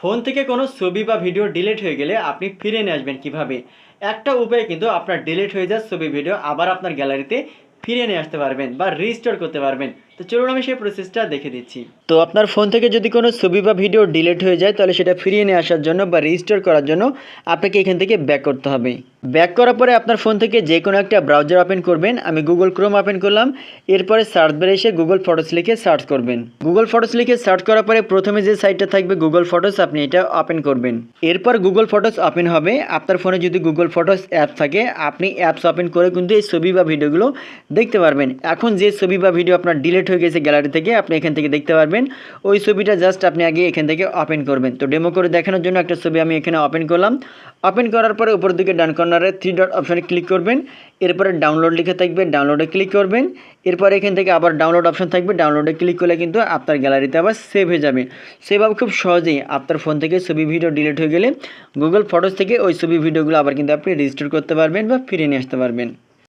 Phone থেকে কোনো ছবি বা ভিডিও ডিলিট হয়ে গেলে আপনি ফিরিয়ে নিয়ে আসবেন কীভাবে? একটা উপায়ে কিন্তু আপনার ডিলিট হয়ে যাওয়া ছবি ভিডিও আবার আপনার গ্যালারিতে ফিরিয়ে নিয়ে আসতে পারবেন বা রিস্টোর করতে পারবেন। তো চলুন আমি সেই প্রসেসটা দেখে দিচ্ছি। তো আপনার ফোন থেকে যদি কোনো ছবি বা ভিডিও ডিলিট হয়ে যায় তাহলে সেটা ফিরিয়ে নিয়ে আসার জন্য বা রিস্টোর করার জন্য আপনাকে এখান থেকে ব্যাক করতে হবে। ব্যাক করার পরে আপনার ফোন থেকে যে কোনো একটা ব্রাউজার ওপেন করবেন। আমি গুগল ক্রোম ওপেন করলাম। এরপরে সার্চ বারে এসে গুগল ফটোস লিখে সার্চ করবেন। গুগল ফটোস লিখে সার্চ করার পরে প্রথমে যে সাইটটা থাকবে গুগল ফটোস, আপনি এটা ওপেন করবেন। এরপর গুগল ফটোস ওপেন হবে। আপনার ফোনে যদি গুগল ফটোস অ্যাপ থাকে আপনি অ্যাপস ওপেন করে কিন্তু এই ছবি বা ভিডিওগুলো দেখতে পারবেন। এখন যে ছবি বা ভিডিও আপনার ডিলিট হয়ে গেছে গ্যালারি থেকে আপনি এখান থেকে দেখতে পারবেন। ওই ছবিটা জাস্ট আপনি আগে এখান থেকে ওপেন করবেন। তো ডেমো করে দেখানোর জন্য একটা ছবি আমি এখানে ওপেন করলাম। ওপেন করার পরে উপর দিকে ডান কর্নারে 3 ডট অপশানে ক্লিক করবেন। এরপরে ডাউনলোড লিখে থাকবে, ডাউনলোডে ক্লিক করবেন। এরপর এখান থেকে আবার ডাউনলোড অপশন থাকবে, ডাউনলোডে ক্লিক করলে কিন্তু আপনার গ্যালারিতে আবার সেভ হয়ে যাবে। সেভাবে খুব সহজেই আপনার ফোন থেকে ছবি ভিডিও ডিলিট হয়ে গেলে গুগল ফটোস থেকে ওই ছবি ভিডিওগুলো আবার কিন্তু আপনি রিস্টোর করতে পারবেন বা ফিরিয়ে নিয়ে আসতে পারবেন।